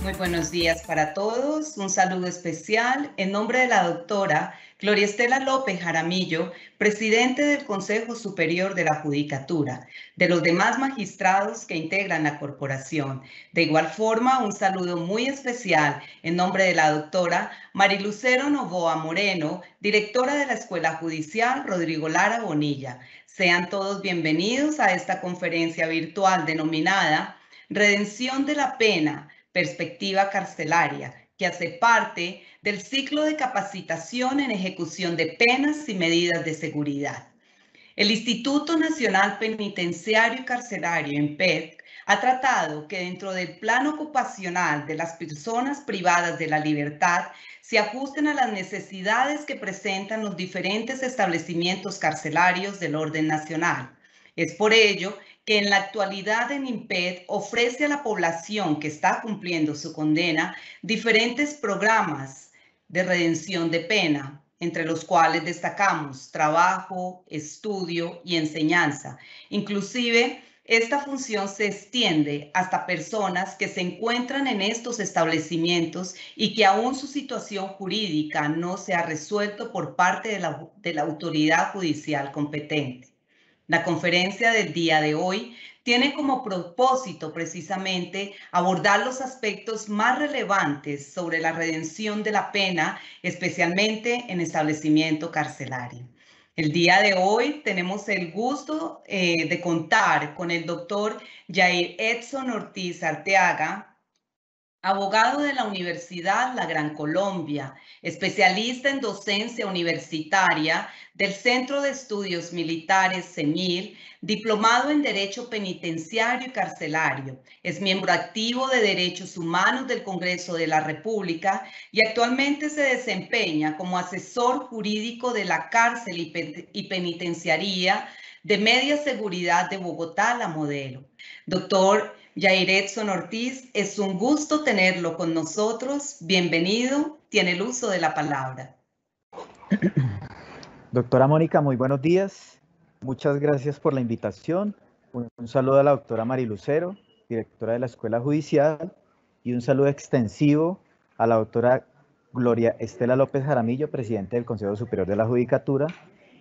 Muy buenos días para todos. Un saludo especial en nombre de la doctora Gloria Estela López Jaramillo, presidente del Consejo Superior de la Judicatura, de los demás magistrados que integran la corporación. De igual forma, un saludo muy especial en nombre de la doctora Marilucero Novoa Moreno, directora de la Escuela Judicial Rodrigo Lara Bonilla. Sean todos bienvenidos a esta conferencia virtual denominada Redención de la Pena, Perspectiva Carcelaria, que hace parte del ciclo de capacitación en ejecución de penas y medidas de seguridad. El Instituto Nacional Penitenciario y Carcelario, INPEC, ha tratado que dentro del plan ocupacional de las personas privadas de la libertad se ajusten a las necesidades que presentan los diferentes establecimientos carcelarios del orden nacional. Es por ello que en la actualidad en INPED ofrece a la población que está cumpliendo su condena diferentes programas de redención de pena, entre los cuales destacamos trabajo, estudio y enseñanza. Inclusive, esta función se extiende hasta personas que se encuentran en estos establecimientos y que aún su situación jurídica no se ha resuelto por parte de la autoridad judicial competente. La conferencia del día de hoy tiene como propósito precisamente abordar los aspectos más relevantes sobre la redención de la pena, especialmente en establecimiento carcelario. El día de hoy tenemos el gusto de contar con el doctor Jair Edson Ortiz Arteaga, abogado de la Universidad La Gran Colombia, especialista en docencia universitaria del Centro de Estudios Militares CEMIL, diplomado en Derecho Penitenciario y Carcelario. Es miembro activo de Derechos Humanos del Congreso de la República y actualmente se desempeña como asesor jurídico de la Cárcel y Penitenciaría de Media Seguridad de Bogotá, La Modelo. Doctor Jair Edson Ortiz, es un gusto tenerlo con nosotros. Bienvenido, tiene el uso de la palabra. Doctora Mónica, muy buenos días. Muchas gracias por la invitación. Un saludo a la doctora Marilucero, directora de la Escuela Judicial, y un saludo extensivo a la doctora Gloria Estela López Jaramillo, presidente del Consejo Superior de la Judicatura,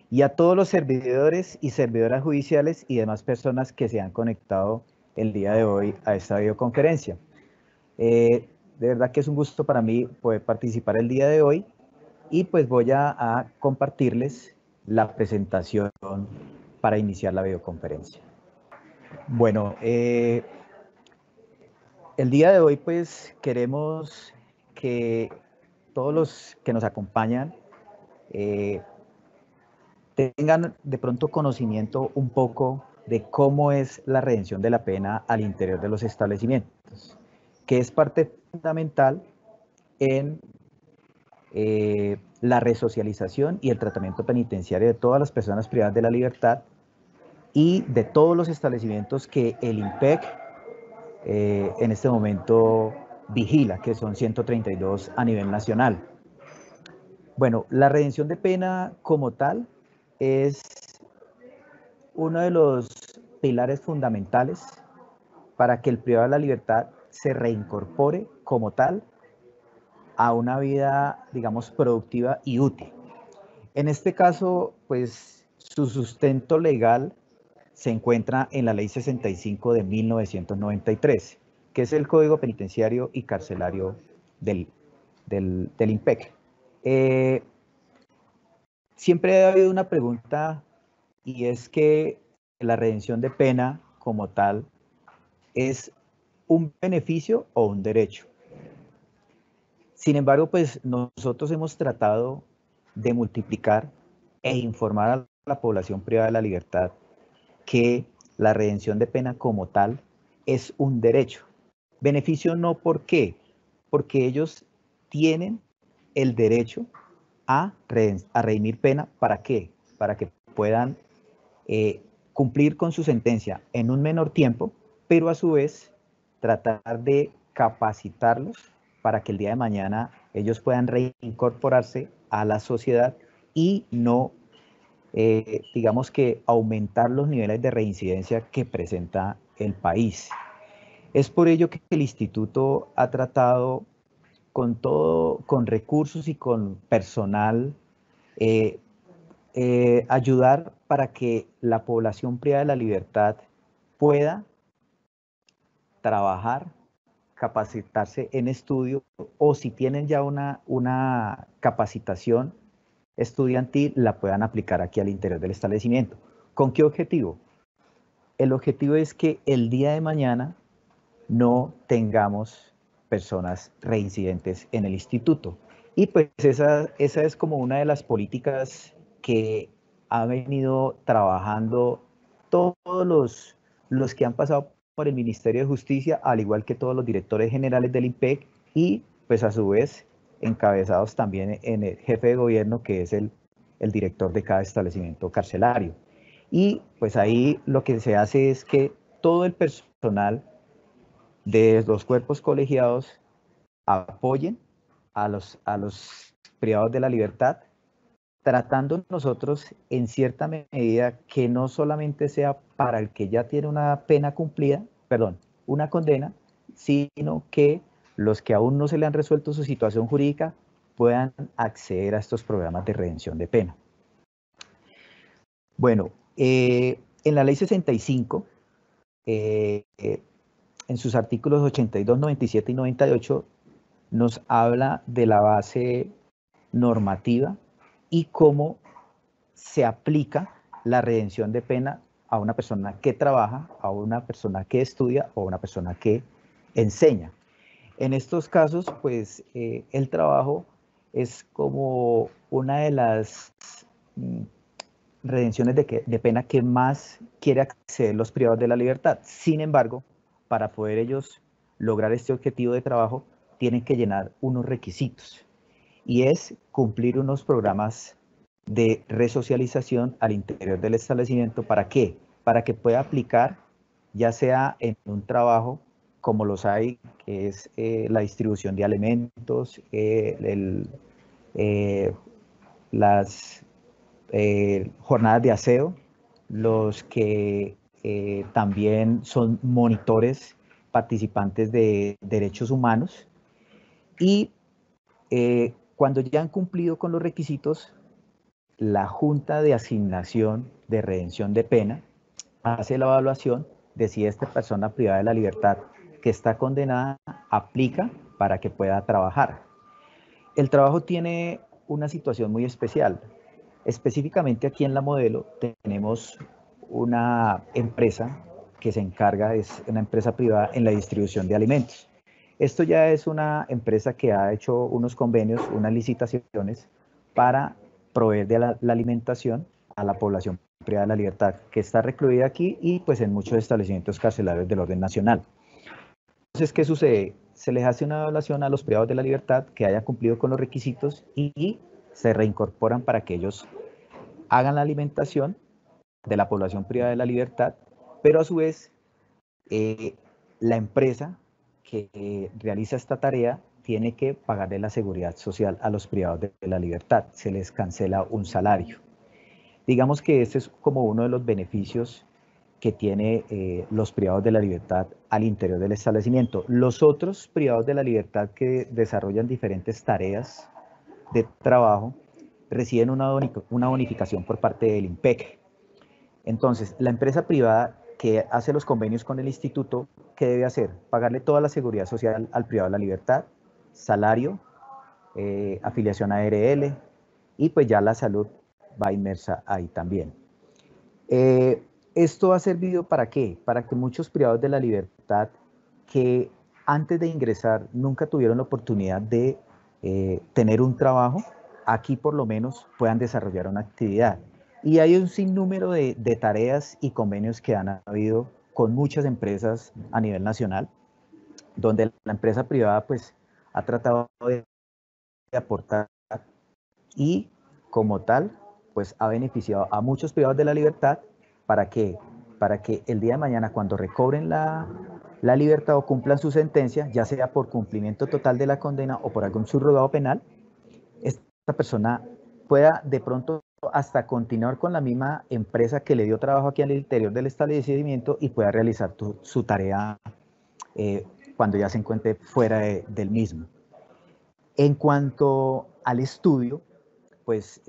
y a todos los servidores y servidoras judiciales y demás personas que se han conectado el día de hoy a esta videoconferencia. De verdad que es un gusto para mí poder participar el día de hoy y pues voy a compartirles la presentación para iniciar la videoconferencia. Bueno, el día de hoy pues queremos que todos los que nos acompañan tengan de pronto conocimiento un poco de cómo es la redención de la pena al interior de los establecimientos, que es parte fundamental en la resocialización y el tratamiento penitenciario de todas las personas privadas de la libertad y de todos los establecimientos que el INPEC en este momento vigila, que son 132 a nivel nacional. Bueno, la redención de pena como tal es uno de los pilares fundamentales para que el privado de la libertad se reincorpore como tal a una vida, digamos, productiva y útil. En este caso, pues, su sustento legal se encuentra en la Ley 65 de 1993, que es el Código Penitenciario y Carcelario del INPEC. Siempre ha habido una pregunta, y es que la redención de pena como tal es un beneficio o un derecho. Sin embargo, pues nosotros hemos tratado de multiplicar e informar a la población privada de la libertad que la redención de pena como tal es un derecho. Beneficio no, ¿por qué? Porque ellos tienen el derecho a redimir pena. ¿Para qué? Para que puedan cumplir con su sentencia en un menor tiempo, pero a su vez tratar de capacitarlos para que el día de mañana ellos puedan reincorporarse a la sociedad y no digamos que aumentar los niveles de reincidencia que presenta el país. Es por ello que el instituto ha tratado con recursos y con personal, ayudar para que la población privada de la libertad pueda trabajar, capacitarse en estudio, o si tienen ya una capacitación estudiantil, la puedan aplicar aquí al interior del establecimiento. ¿Con qué objetivo? El objetivo es que el día de mañana no tengamos personas reincidentes en el instituto. Y pues esa es como una de las políticas que ha venido trabajando todos los que han pasado por el Ministerio de Justicia, al igual que todos los directores generales del IMPEC, y pues a su vez encabezados también en el jefe de gobierno, que es el director de cada establecimiento carcelario. Y pues ahí lo que se hace es que todo el personal de los cuerpos colegiados apoyen a los privados de la libertad, tratando nosotros en cierta medida que no solamente sea para el que ya tiene una pena cumplida, perdón, una condena, sino que los que aún no se le han resuelto su situación jurídica puedan acceder a estos programas de redención de pena. Bueno, en la ley 65, en sus artículos 82, 97 y 98, nos habla de la base normativa y cómo se aplica la redención de pena a una persona que trabaja, a una persona que estudia o a una persona que enseña. En estos casos, pues el trabajo es como una de las redenciones de pena que más quiere acceder los privados de la libertad. Sin embargo, para poder ellos lograr este objetivo de trabajo, tienen que llenar unos requisitos, y es cumplir unos programas de resocialización al interior del establecimiento. ¿Para qué? Para que pueda aplicar, ya sea en un trabajo como los hay, que es la distribución de alimentos, las jornadas de aseo, los que también son monitores participantes de derechos humanos, y cuando ya han cumplido con los requisitos, la Junta de Asignación de Redención de Pena hace la evaluación de si esta persona privada de la libertad que está condenada aplica para que pueda trabajar. El trabajo tiene una situación muy especial. Específicamente aquí en La Modelo tenemos una empresa que se encarga, es una empresa privada en la distribución de alimentos. Esto ya es una empresa que ha hecho unos convenios, unas licitaciones para proveer de la alimentación a la población privada de la libertad que está recluida aquí y pues en muchos establecimientos carcelarios del orden nacional. Entonces, ¿qué sucede? Se les hace una evaluación a los privados de la libertad que hayan cumplido con los requisitos y se reincorporan para que ellos hagan la alimentación de la población privada de la libertad, pero a su vez la empresa que realiza esta tarea tiene que pagarle la seguridad social a los privados de la libertad, se les cancela un salario. Digamos que este es como uno de los beneficios que tiene los privados de la libertad al interior del establecimiento. Los otros privados de la libertad que desarrollan diferentes tareas de trabajo reciben una bonificación por parte del IMPEC. Entonces, la empresa privada que hace los convenios con el instituto, ¿qué debe hacer? Pagarle toda la seguridad social al privado de la libertad, salario, afiliación a ARL, y pues ya la salud va inmersa ahí también. Esto ha servido ¿para qué? Para que muchos privados de la libertad que antes de ingresar nunca tuvieron la oportunidad de tener un trabajo, aquí por lo menos puedan desarrollar una actividad. Y hay un sinnúmero de tareas y convenios que han habido con muchas empresas a nivel nacional, donde la empresa privada pues ha tratado de aportar y como tal pues ha beneficiado a muchos privados de la libertad. ¿Para qué? Para que el día de mañana, cuando recobren la libertad o cumplan su sentencia, ya sea por cumplimiento total de la condena o por algún subrogado penal, esta persona pueda de pronto hasta continuar con la misma empresa que le dio trabajo aquí al interior del establecimiento y pueda realizar su tarea cuando ya se encuentre fuera del mismo. En cuanto al estudio, pues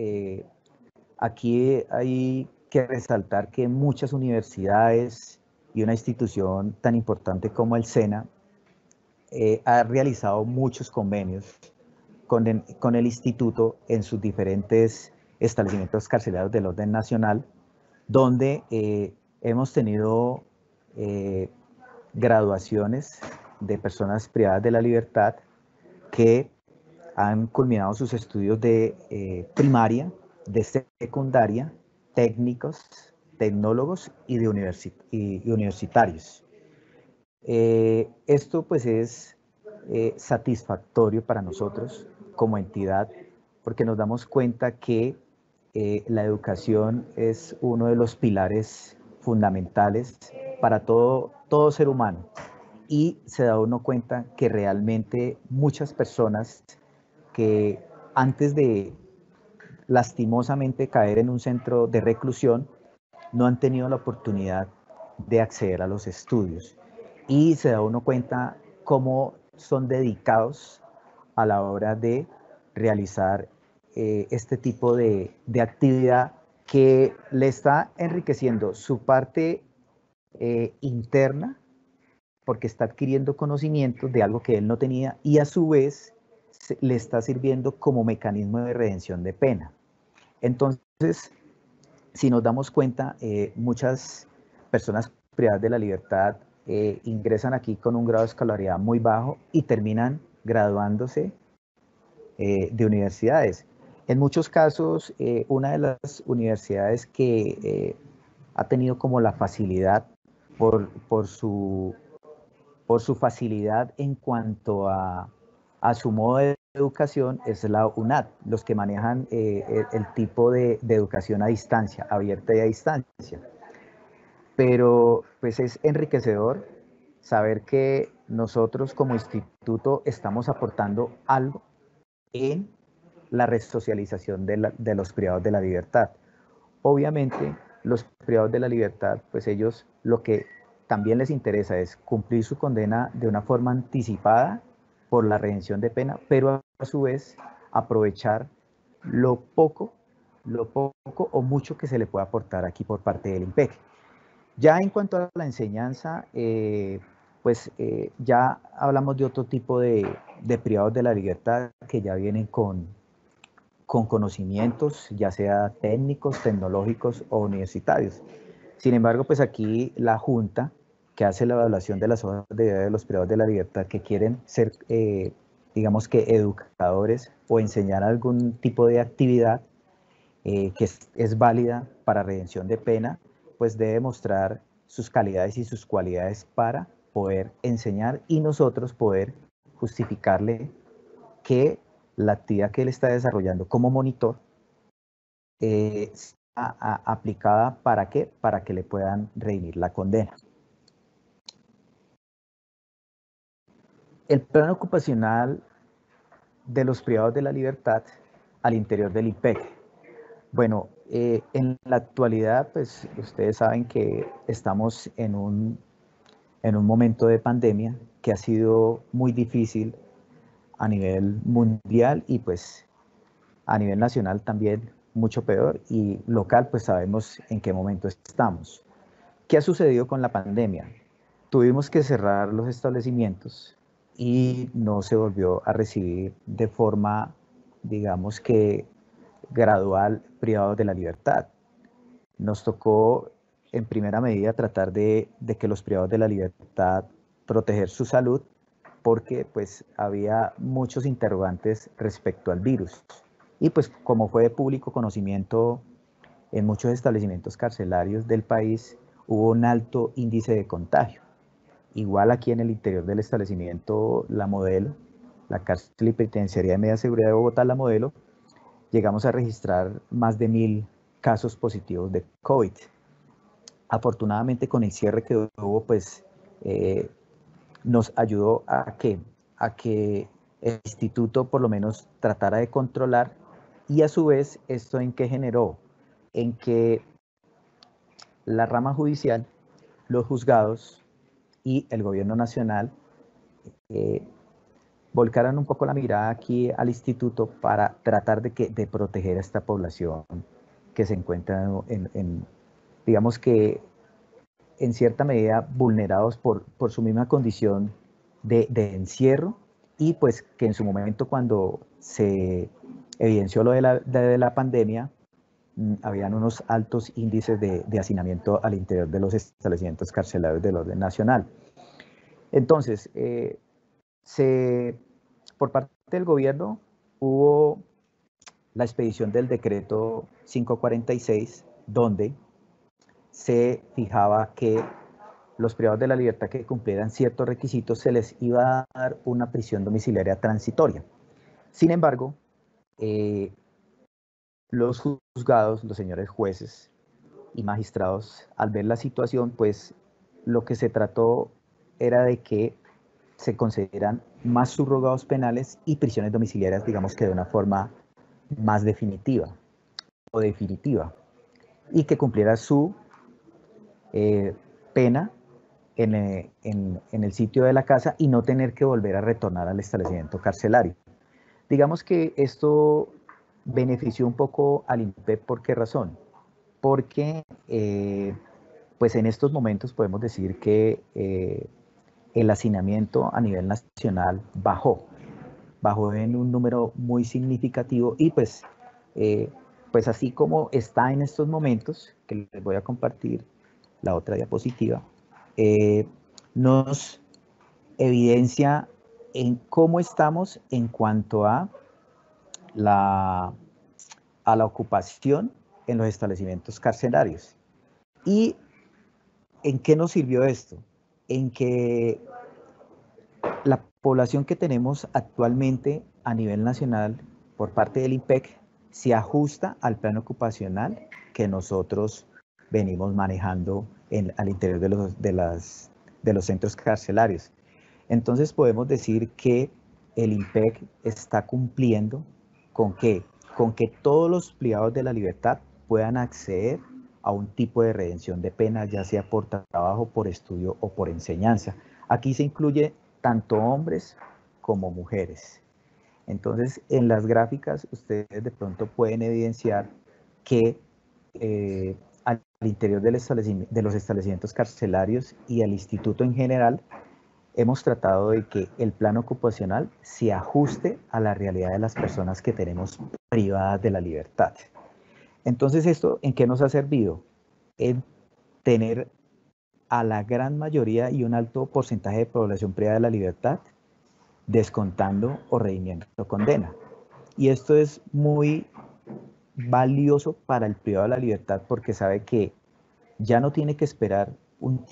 aquí hay que resaltar que muchas universidades y una institución tan importante como el SENA ha realizado muchos convenios con el instituto en sus diferentes establecimientos carcelarios del orden nacional, donde hemos tenido graduaciones de personas privadas de la libertad que han culminado sus estudios de primaria, de secundaria, técnicos, tecnólogos y de universitarios. Esto pues es satisfactorio para nosotros como entidad porque nos damos cuenta que la educación es uno de los pilares fundamentales para todo ser humano y se da uno cuenta que realmente muchas personas que antes de lastimosamente caer en un centro de reclusión no han tenido la oportunidad de acceder a los estudios y se da uno cuenta cómo son dedicados a la hora de realizar este tipo de actividad que le está enriqueciendo su parte interna porque está adquiriendo conocimiento de algo que él no tenía y a su vez le está sirviendo como mecanismo de redención de pena. Entonces, si nos damos cuenta, muchas personas privadas de la libertad ingresan aquí con un grado de escolaridad muy bajo y terminan graduándose de universidades. En muchos casos, una de las universidades que ha tenido como la facilidad por su facilidad en cuanto a su modo de educación es la UNAD, los que manejan el tipo de educación a distancia, abierta y a distancia. Pero pues es enriquecedor saber que nosotros como instituto estamos aportando algo en la resocialización de los privados de la libertad. Obviamente, los privados de la libertad, pues ellos lo que también les interesa es cumplir su condena de una forma anticipada por la redención de pena, pero a su vez aprovechar lo poco o mucho que se le puede aportar aquí por parte del IMPEC. Ya en cuanto a la enseñanza, ya hablamos de otro tipo de privados de la libertad que ya vienen con conocimientos, ya sea técnicos, tecnológicos o universitarios. Sin embargo, pues aquí la Junta, que hace la evaluación de las hojas de vida de los privados de la libertad que quieren ser, digamos que educadores o enseñar algún tipo de actividad que es válida para redención de pena, pues debe mostrar sus calidades y sus cualidades para poder enseñar y nosotros poder justificarle que la actividad que él está desarrollando como monitor aplicada ¿para qué? Para que le puedan redimir la condena. El plan ocupacional de los privados de la libertad al interior del IMPEC. Bueno, en la actualidad, pues ustedes saben que estamos en un momento de pandemia que ha sido muy difícil a nivel mundial y pues a nivel nacional también mucho peor y local pues sabemos en qué momento estamos. ¿Qué ha sucedido con la pandemia? Tuvimos que cerrar los establecimientos y no se volvió a recibir de forma, digamos que gradual, privados de la libertad. Nos tocó en primera medida tratar de que los privados de la libertad proteger su salud porque pues había muchos interrogantes respecto al virus. Y pues como fue de público conocimiento en muchos establecimientos carcelarios del país, hubo un alto índice de contagio. Igual aquí en el interior del establecimiento La Modelo, la cárcel y penitenciaría de media seguridad de Bogotá, La Modelo, llegamos a registrar más de 1000 casos positivos de COVID. Afortunadamente con el cierre que hubo, pues nos ayudó a que el instituto por lo menos tratara de controlar Y a su vez, ¿esto en qué generó? En que la rama judicial, los juzgados y el gobierno nacional volcaran un poco la mirada aquí al instituto para tratar de proteger a esta población que se encuentra digamos que en cierta medida vulnerados por su misma condición de encierro, y pues que en su momento, cuando se evidenció lo de la pandemia, habían unos altos índices de hacinamiento al interior de los establecimientos carcelarios del orden nacional. Entonces, por parte del gobierno hubo la expedición del decreto 546, donde se fijaba que los privados de la libertad que cumplieran ciertos requisitos se les iba a dar una prisión domiciliaria transitoria. Sin embargo, los juzgados, los señores jueces y magistrados, al ver la situación, pues lo que se trató era de que se consideran más subrogados penales y prisiones domiciliarias, digamos que de una forma más definitiva, y que cumpliera su pena en el sitio de la casa y no tener que volver a retornar al establecimiento carcelario. Digamos que esto benefició un poco al INPEC. ¿Por qué razón? Porque pues en estos momentos podemos decir que el hacinamiento a nivel nacional bajó en un número muy significativo, y pues así como está en estos momentos, que les voy a compartir la otra diapositiva, nos evidencia en cómo estamos en cuanto a la ocupación en los establecimientos carcelarios. ¿Y en qué nos sirvió esto? En que la población que tenemos actualmente a nivel nacional por parte del INPEC se ajusta al plan ocupacional que nosotros venimos manejando al interior de los centros carcelarios. Entonces podemos decir que el INPEC está cumpliendo con que todos los privados de la libertad puedan acceder a un tipo de redención de pena, ya sea por trabajo, por estudio o por enseñanza. Aquí se incluye tanto hombres como mujeres. Entonces, en las gráficas ustedes de pronto pueden evidenciar que al interior de los establecimientos carcelarios y al instituto en general, hemos tratado de que el plan ocupacional se ajuste a la realidad de las personas que tenemos privadas de la libertad. Entonces, ¿esto en qué nos ha servido? En tener a la gran mayoría y un alto porcentaje de población privada de la libertad descontando o redimiendo condena. Y esto es muy valioso para el privado de la libertad, porque sabe que ya no tiene que esperar un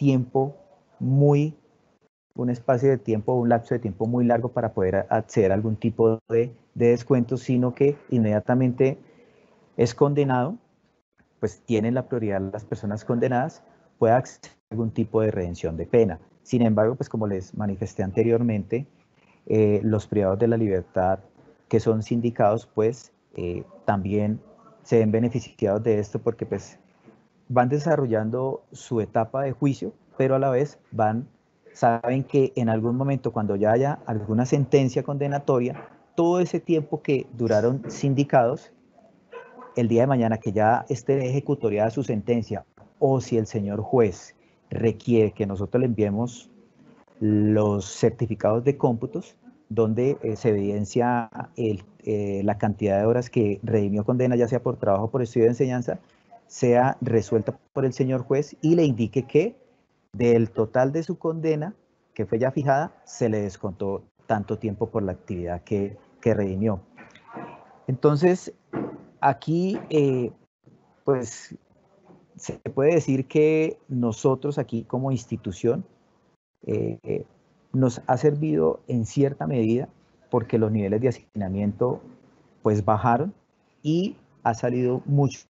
espacio de tiempo, un lapso de tiempo muy largo para poder acceder a algún tipo de descuento, sino que inmediatamente es condenado, pues tienen la prioridad las personas condenadas, puede acceder a algún tipo de redención de pena. Sin embargo, pues como les manifesté anteriormente, los privados de la libertad que son sindicados, pues también se ven beneficiados de esto, porque pues van desarrollando su etapa de juicio, pero a la vez saben que en algún momento, cuando ya haya alguna sentencia condenatoria, todo ese tiempo que duraron sindicados, el día de mañana que ya esté ejecutoriada su sentencia, o si el señor juez requiere que nosotros le enviemos los certificados de cómputos, donde se evidencia la cantidad de horas que redimió condena, ya sea por trabajo o por estudio de enseñanza, sea resuelta por el señor juez y le indique que del total de su condena, que fue ya fijada, se le descontó tanto tiempo por la actividad que redimió. Entonces, aquí, pues, se puede decir que nosotros aquí como institución nos ha servido en cierta medida, porque los niveles de hacinamiento pues bajaron y ha salido muchos,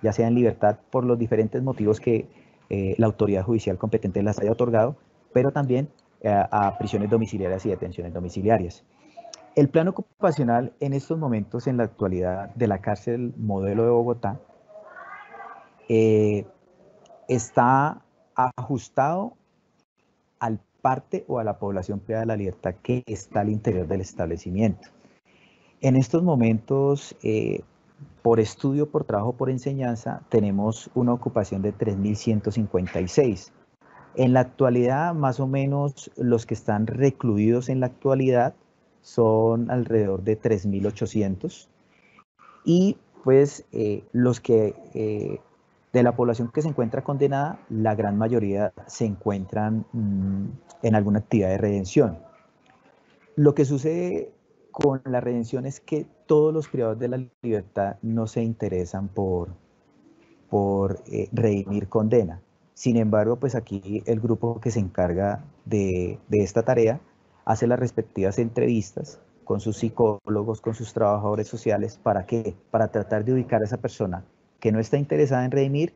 ya sea en libertad por los diferentes motivos que la autoridad judicial competente las haya otorgado, pero también a prisiones domiciliarias y detenciones domiciliarias. El plan ocupacional en estos momentos, en la actualidad, de la cárcel modelo de Bogotá, está ajustado al parte o a la población privada de la libertad que está al interior del establecimiento. En estos momentos, por estudio, por trabajo, por enseñanza, tenemos una ocupación de 3.156. En la actualidad, más o menos, los que están recluidos en la actualidad son alrededor de 3.800. Y pues los que de la población que se encuentra condenada, la gran mayoría se encuentran en alguna actividad de redención. Lo que sucede con la redención es que todos los privados de la libertad no se interesan por redimir condena. Sin embargo, pues aquí el grupo que se encarga de esta tarea hace las respectivas entrevistas con sus psicólogos, con sus trabajadores sociales. ¿Para qué? Para tratar de ubicar a esa persona que no está interesada en redimir,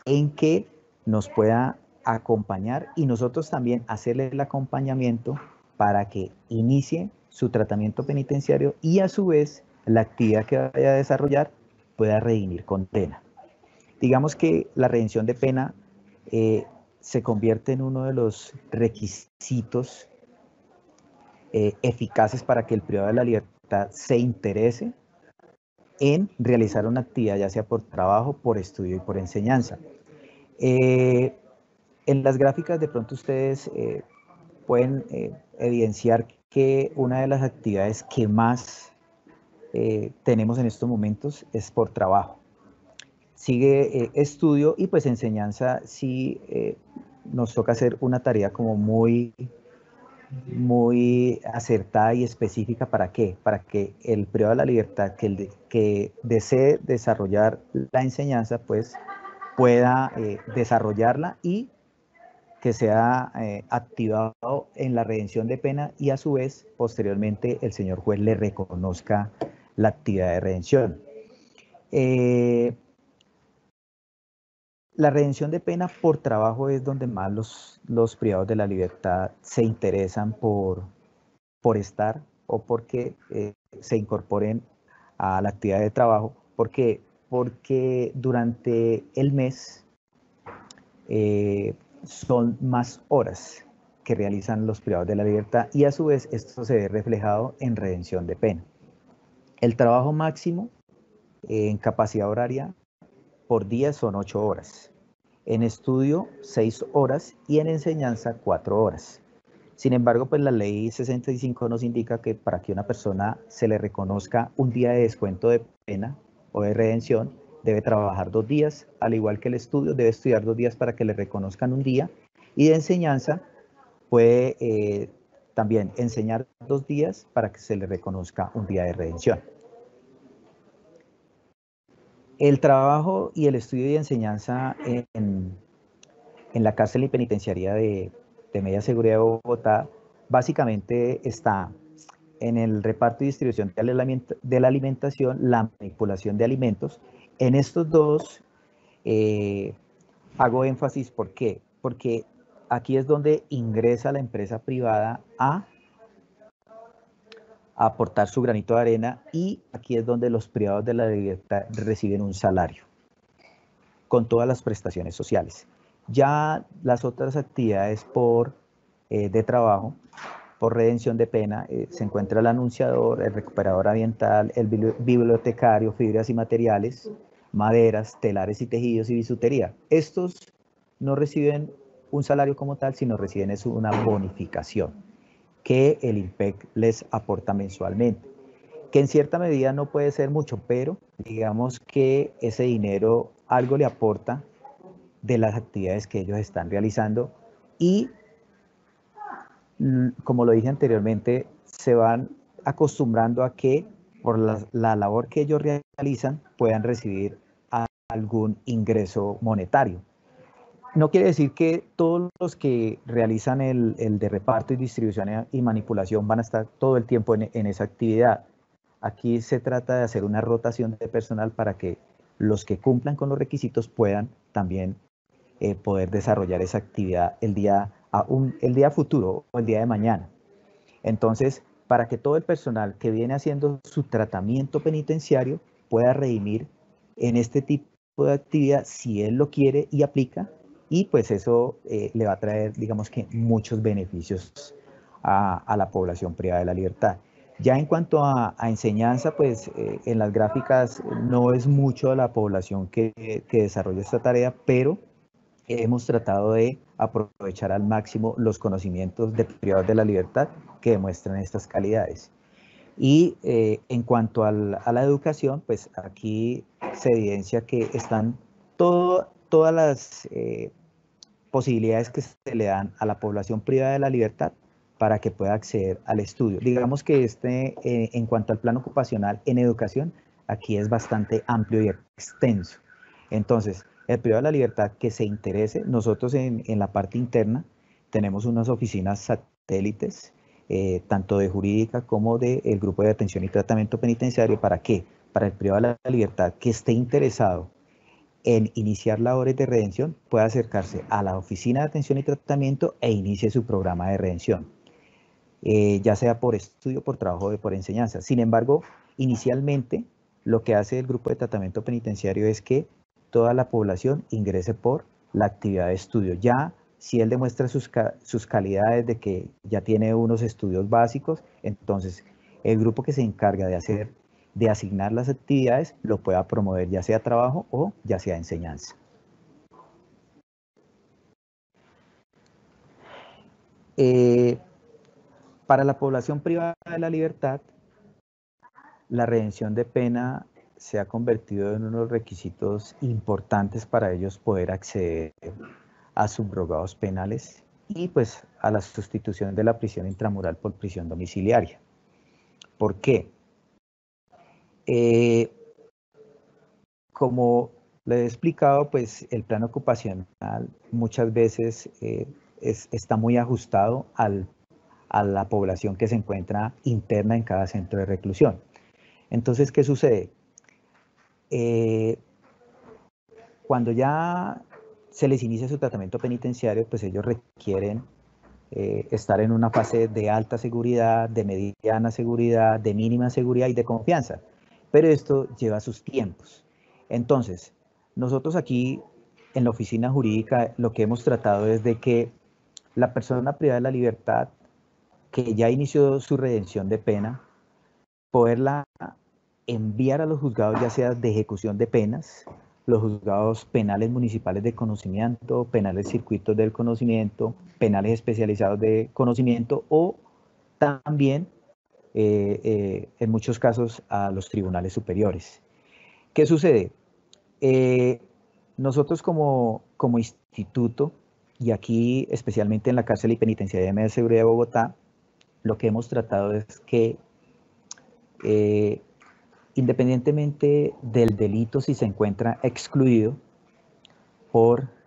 en que nos pueda acompañar y nosotros también hacerle el acompañamiento para que inicie su tratamiento penitenciario y a su vez la actividad que vaya a desarrollar pueda redimir condena. Digamos que la redención de pena se convierte en uno de los requisitos eficaces para que el privado de la libertad se interese en realizar una actividad, ya sea por trabajo, por estudio y por enseñanza. En las gráficas de pronto ustedes pueden evidenciar que una de las actividades que más tenemos en estos momentos es por trabajo. Sigue estudio y pues enseñanza sí nos toca hacer una tarea como muy acertada y específica. ¿Para qué? Para que el privado de la libertad que desee desarrollar la enseñanza pues pueda desarrollarla y que sea activado en la redención de pena y a su vez posteriormente el señor juez le reconozca la actividad de redención. La redención de pena por trabajo es donde más los privados de la libertad se interesan por estar o porque se incorporen a la actividad de trabajo. ¿Por qué? Porque durante el mes son más horas que realizan los privados de la libertad y a su vez esto se ve reflejado en redención de pena. El trabajo máximo en capacidad horaria por día son 8 horas. En estudio 6 horas y en enseñanza 4 horas. Sin embargo, pues la ley 65 nos indica que para que una persona se le reconozca un día de descuento de pena o de redención, debe trabajar 2 días, al igual que el estudio, debe estudiar 2 días para que le reconozcan un día, y de enseñanza puede también enseñar 2 días para que se le reconozca un día de redención. El trabajo y el estudio y enseñanza en la cárcel y penitenciaría de media seguridad de Bogotá básicamente está en el reparto y distribución de la alimentación, la manipulación de alimentos. En estos dos hago énfasis, ¿por qué? Porque aquí es donde ingresa la empresa privada a aportar su granito de arena y aquí es donde los privados de la libertad reciben un salario con todas las prestaciones sociales. Ya las otras actividades de trabajo, por redención de pena, se encuentra el anunciador, el recuperador ambiental, el bibliotecario, fibras y materiales, maderas, telares y tejidos y bisutería. Estos no reciben un salario como tal, sino reciben una bonificación que el IMPEC les aporta mensualmente, que en cierta medida no puede ser mucho, pero digamos que ese dinero algo le aporta de las actividades que ellos están realizando y, como lo dije anteriormente, se van acostumbrando a que por la labor que ellos realizan puedan recibir algún ingreso monetario. No quiere decir que todos los que realizan el de reparto y distribución y manipulación van a estar todo el tiempo en esa actividad. Aquí se trata de hacer una rotación de personal para que los que cumplan con los requisitos puedan también poder desarrollar esa actividad el día futuro o el día de mañana. Entonces, para que todo el personal que viene haciendo su tratamiento penitenciario pueda redimir en este tipo de actividad si él lo quiere y aplica, y pues eso le va a traer, digamos que, muchos beneficios a la población privada de la libertad. Ya en cuanto a enseñanza, pues en las gráficas no es mucho la población que desarrolla esta tarea, pero hemos tratado de aprovechar al máximo los conocimientos de privados de la libertad que demuestran estas calidades. Y en cuanto a la educación, pues aquí se evidencia que están todas las posibilidades que se le dan a la población privada de la libertad para que pueda acceder al estudio. Digamos que en cuanto al plan ocupacional en educación, aquí es bastante amplio y extenso. Entonces, el privado de la libertad que se interese, nosotros en la parte interna tenemos unas oficinas satélites, tanto de jurídica como del grupo de atención y tratamiento penitenciario. ¿Para qué? Para el privado de la libertad que esté interesado en iniciar labores de redención, puede acercarse a la oficina de atención y tratamiento e inicie su programa de redención, ya sea por estudio, por trabajo o por enseñanza. Sin embargo, inicialmente lo que hace el grupo de tratamiento penitenciario es que toda la población ingrese por la actividad de estudio. Ya si él demuestra sus calidades de que ya tiene unos estudios básicos, entonces el grupo que se encarga de asignar las actividades lo pueda promover, ya sea trabajo o ya sea enseñanza. Para la población privada de la libertad, la redención de pena se ha convertido en unos requisitos importantes para ellos poder acceder a subrogados penales y pues a la sustitución de la prisión intramural por prisión domiciliaria. ¿Por qué? Como le he explicado, pues el plan ocupacional muchas veces está muy ajustado a la población que se encuentra interna en cada centro de reclusión. Entonces, ¿qué sucede? Cuando ya se les inicia su tratamiento penitenciario, pues ellos requieren estar en una fase de alta seguridad, de mediana seguridad, de mínima seguridad y de confianza. Pero esto lleva sus tiempos. Entonces, nosotros aquí en la oficina jurídica lo que hemos tratado es de que la persona privada de la libertad que ya inició su redención de pena, poderla enviar a los juzgados, ya sea de ejecución de penas, los juzgados penales municipales de conocimiento, penales circuitos del conocimiento, penales especializados de conocimiento, o también en muchos casos a los tribunales superiores. ¿Qué sucede? Nosotros como instituto, y aquí especialmente en la cárcel y penitenciaria de Media Seguridad de Bogotá, lo que hemos tratado es que independientemente del delito, si se encuentra excluido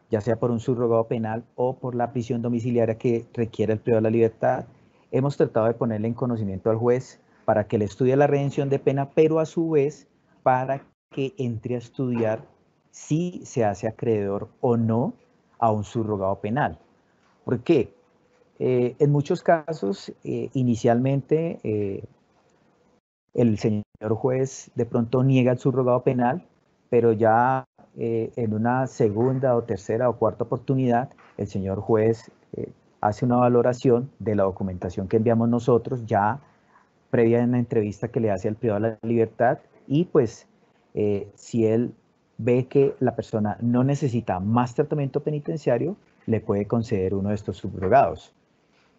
ya sea por un subrogado penal o por la prisión domiciliaria que requiere el privado de la libertad, hemos tratado de ponerle en conocimiento al juez para que le estudie la redención de pena, pero a su vez para que entre a estudiar si se hace acreedor o no a un subrogado penal. ¿Por qué? En muchos casos, inicialmente, el señor juez de pronto niega el subrogado penal, pero ya en una segunda o tercera o cuarta oportunidad, el señor juez hace una valoración de la documentación que enviamos nosotros, ya previa en la entrevista que le hace al privado de la libertad, y pues si él ve que la persona no necesita más tratamiento penitenciario, le puede conceder uno de estos subrogados.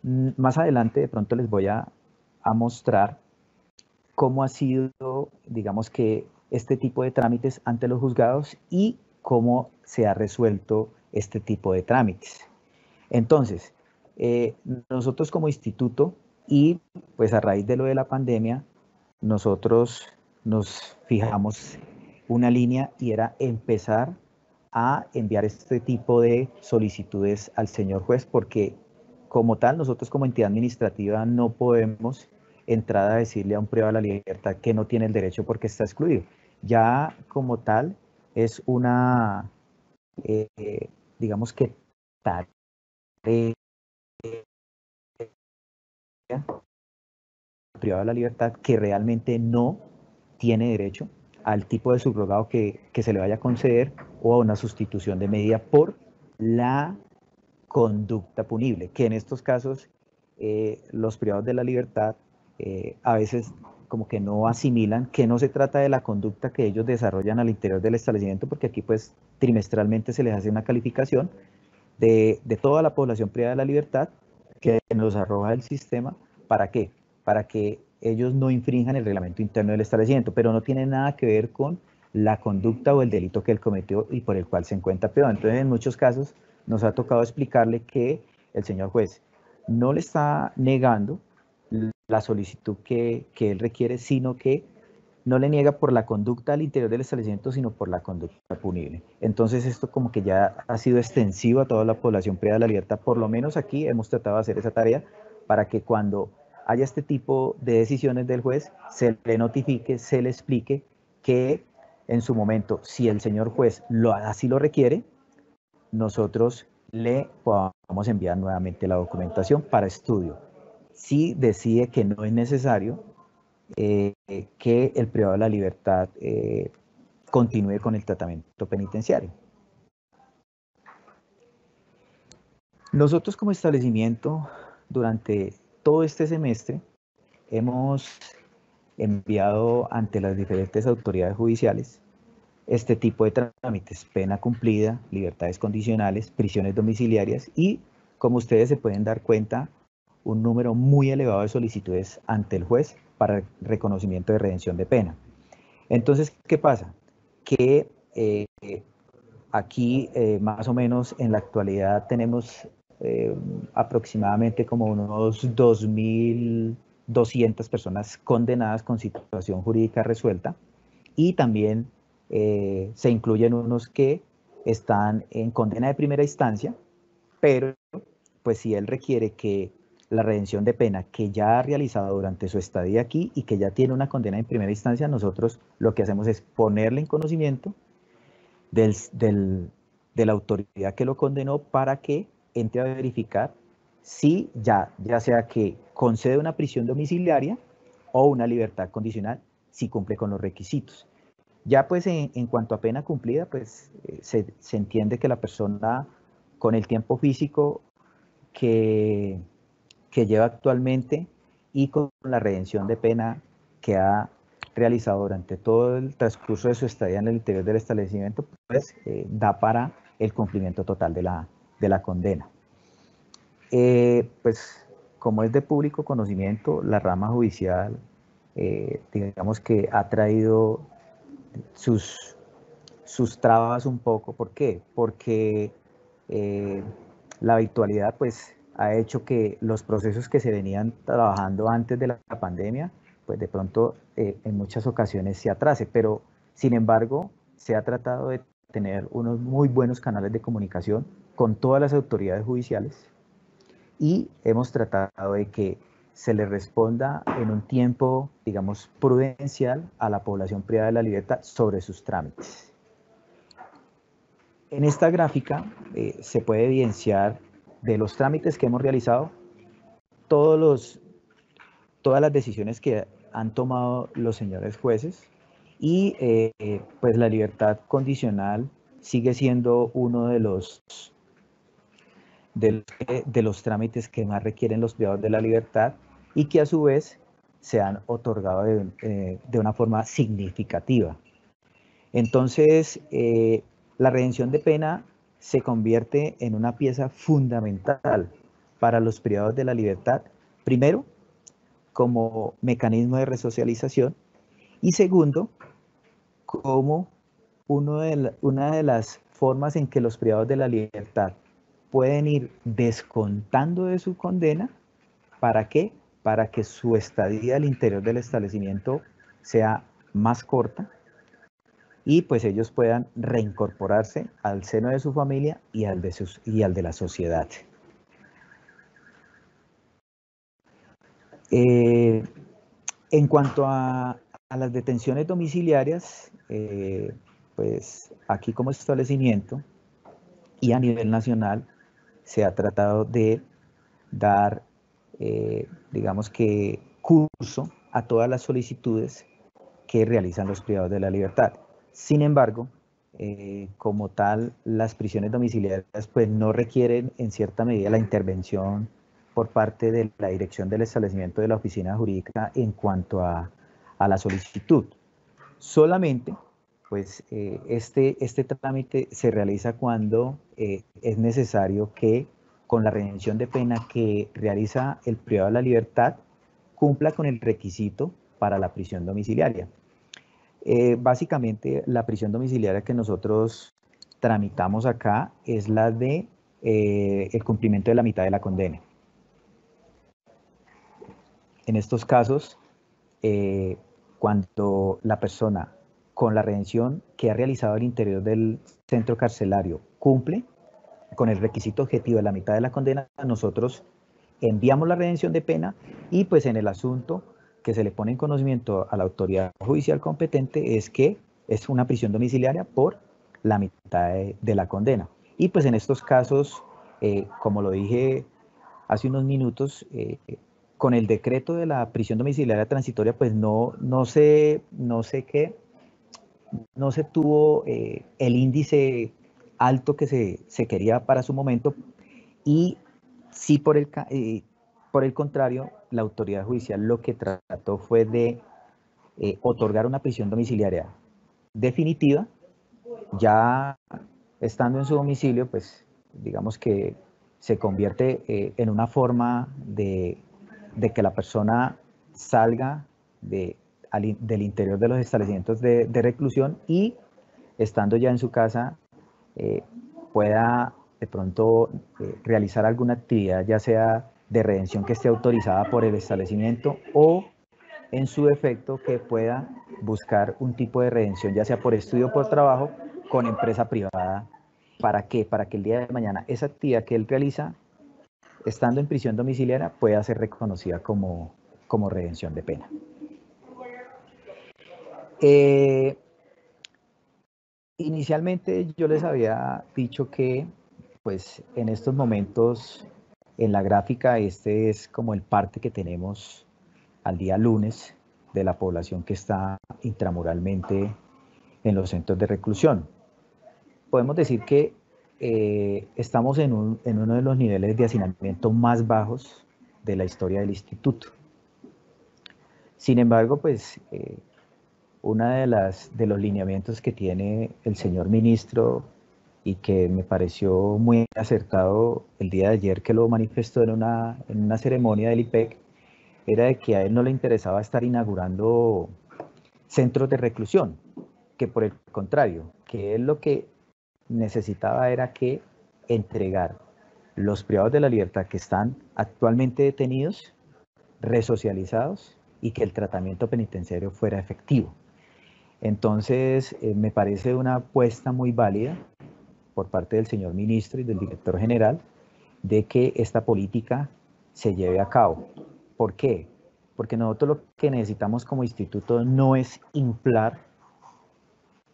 Más adelante de pronto les voy a mostrar cómo ha sido, digamos que, este tipo de trámites ante los juzgados y cómo se ha resuelto este tipo de trámites. Entonces, nosotros como instituto y pues a raíz de lo de la pandemia, nosotros nos fijamos una línea y era empezar a enviar este tipo de solicitudes al señor juez, porque como tal, nosotros como entidad administrativa no podemos entrar a decirle a un privado de la libertad que no tiene el derecho porque está excluido. Ya como tal, es una, digamos que tarea, privado de la libertad que realmente no tiene derecho al tipo de subrogado que se le vaya a conceder o a una sustitución de medida por la conducta punible, que en estos casos los privados de la libertad a veces como que no asimilan que no se trata de la conducta que ellos desarrollan al interior del establecimiento, porque aquí pues trimestralmente se les hace una calificación de toda la población privada de la libertad que nos arroja el sistema. ¿Para qué? Para que ellos no infrinjan el reglamento interno del establecimiento, pero no tiene nada que ver con la conducta o el delito que él cometió y por el cual se encuentra privado. Entonces, en muchos casos nos ha tocado explicarle que el señor juez no le está negando la solicitud que él requiere, sino que no le niega por la conducta al interior del establecimiento, sino por la conducta punible. Entonces esto como que ya ha sido extensivo a toda la población privada de la libertad. Por lo menos aquí hemos tratado de hacer esa tarea para que cuando haya este tipo de decisiones del juez, se le notifique, se le explique que en su momento, si el señor juez así lo requiere, nosotros le podamos enviar nuevamente la documentación para estudio. Si decide que no es necesario, que el privado de la libertad continúe con el tratamiento penitenciario. Nosotros como establecimiento, durante todo este semestre, hemos enviado ante las diferentes autoridades judiciales este tipo de trámites: pena cumplida, libertades condicionales, prisiones domiciliarias y, como ustedes se pueden dar cuenta, un número muy elevado de solicitudes ante el juez para reconocimiento de redención de pena. Entonces, ¿qué pasa? Que aquí más o menos en la actualidad tenemos aproximadamente como unos 2.200 personas condenadas con situación jurídica resuelta, y también se incluyen unos que están en condena de primera instancia, pero pues si él requiere que la redención de pena que ya ha realizado durante su estadía aquí y que ya tiene una condena en primera instancia, nosotros lo que hacemos es ponerle en conocimiento de la autoridad que lo condenó para que entre a verificar si ya sea que concede una prisión domiciliaria o una libertad condicional si cumple con los requisitos. Ya pues en cuanto a pena cumplida, pues se entiende que la persona con el tiempo físico que lleva actualmente y con la redención de pena que ha realizado durante todo el transcurso de su estadía en el interior del establecimiento, pues da para el cumplimiento total de la condena. Pues como es de público conocimiento, la rama judicial, digamos que ha traído sus trabas un poco. ¿Por qué? Porque la virtualidad pues ha hecho que los procesos que se venían trabajando antes de la pandemia, pues de pronto en muchas ocasiones se atrase, pero sin embargo se ha tratado de tener unos muy buenos canales de comunicación con todas las autoridades judiciales y hemos tratado de que se le responda en un tiempo, digamos, prudencial a la población privada de la libertad sobre sus trámites. En esta gráfica se puede evidenciar de los trámites que hemos realizado todas las decisiones que han tomado los señores jueces y pues la libertad condicional sigue siendo uno de los trámites que más requieren los privados de la libertad y que a su vez se han otorgado de una forma significativa. Entonces, la redención de pena se convierte en una pieza fundamental para los privados de la libertad, primero, como mecanismo de resocialización, y segundo, como una de las formas en que los privados de la libertad pueden ir descontando de su condena. ¿Para qué? Para que su estadía al interior del establecimiento sea más corta y pues ellos puedan reincorporarse al seno de su familia y al de la sociedad. En cuanto a las detenciones domiciliarias, pues aquí como establecimiento y a nivel nacional se ha tratado de dar, digamos que curso a todas las solicitudes que realizan los privados de la libertad. Sin embargo, como tal, las prisiones domiciliarias pues no requieren en cierta medida la intervención por parte de la dirección del establecimiento de la oficina jurídica en cuanto a la solicitud. Solamente, pues, este trámite se realiza cuando es necesario que, con la redención de pena que realiza el privado de la libertad, cumpla con el requisito para la prisión domiciliaria. Básicamente, la prisión domiciliaria que nosotros tramitamos acá es la de el cumplimiento de la mitad de la condena. En estos casos, cuando la persona con la redención que ha realizado al interior del centro carcelario cumple con el requisito objetivo de la mitad de la condena, nosotros enviamos la redención de pena y pues en el asunto que se le pone en conocimiento a la autoridad judicial competente es que es una prisión domiciliaria por la mitad de la condena. Y pues en estos casos, como lo dije hace unos minutos, con el decreto de la prisión domiciliaria transitoria, pues no se tuvo el índice alto que se quería para su momento, y sí por el contrario, la autoridad judicial lo que trató fue de otorgar una prisión domiciliaria definitiva, ya estando en su domicilio, pues digamos que se convierte en una forma de que la persona salga del interior de los establecimientos de reclusión y, estando ya en su casa, pueda de pronto realizar alguna actividad, ya sea de redención que esté autorizada por el establecimiento, o en su defecto que pueda buscar un tipo de redención, ya sea por estudio o por trabajo, con empresa privada. ¿Para qué? Para que el día de mañana esa actividad que él realiza estando en prisión domiciliaria pueda ser reconocida como redención de pena. Inicialmente yo les había dicho que pues en estos momentos en la gráfica este es como el parte que tenemos al día lunes de la población que está intramuralmente en los centros de reclusión. Podemos decir que estamos en uno de los niveles de hacinamiento más bajos de la historia del instituto. Sin embargo, pues uno de los lineamientos que tiene el señor ministro y que me pareció muy acertado el día de ayer que lo manifestó en una ceremonia del IPEC, era de que a él no le interesaba estar inaugurando centros de reclusión, que por el contrario, que él lo que necesitaba era que entregar los privados de la libertad que están actualmente detenidos, resocializados, y que el tratamiento penitenciario fuera efectivo. Entonces, me parece una apuesta muy válida por parte del señor ministro y del director general de que esta política se lleve a cabo. ¿Por qué? Porque nosotros lo que necesitamos como instituto no es inflar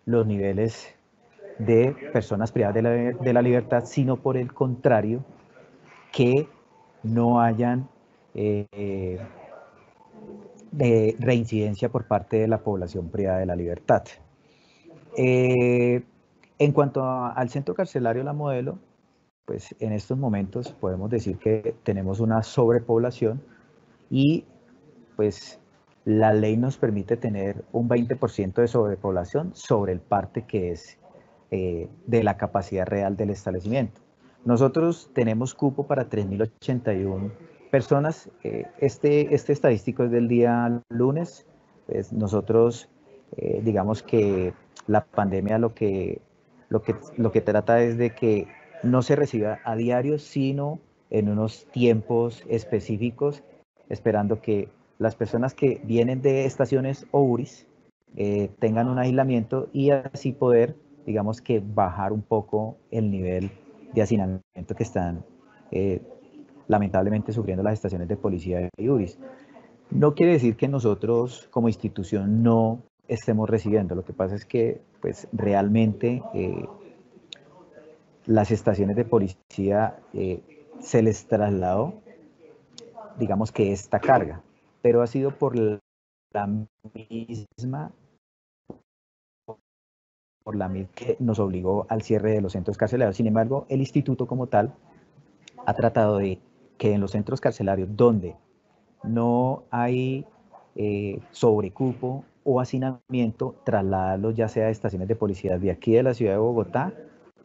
los niveles de personas privadas de la libertad, sino por el contrario, que no hayan de reincidencia por parte de la población privada de la libertad. En cuanto al centro carcelario La Modelo, pues en estos momentos podemos decir que tenemos una sobrepoblación y pues la ley nos permite tener un 20% de sobrepoblación sobre el parte que es de la capacidad real del establecimiento. Nosotros tenemos cupo para 3.081 personas. Este estadístico es del día lunes. Pues nosotros, digamos que la pandemia lo que trata es de que no se reciba a diario, sino en unos tiempos específicos, esperando que las personas que vienen de estaciones o URIs tengan un aislamiento y así poder, digamos que, bajar un poco el nivel de hacinamiento que están lamentablemente sufriendo las estaciones de policía y URIs. No quiere decir que nosotros como institución no estemos recibiendo, lo que pasa es que pues realmente las estaciones de policía se les trasladó, digamos que esta carga. pero ha sido por la misma que nos obligó al cierre de los centros carcelarios. Sin embargo, el instituto como tal ha tratado de que en los centros carcelarios donde no hay sobrecupo o hacinamiento, trasladarlos ya sea a estaciones de policía de aquí de la ciudad de Bogotá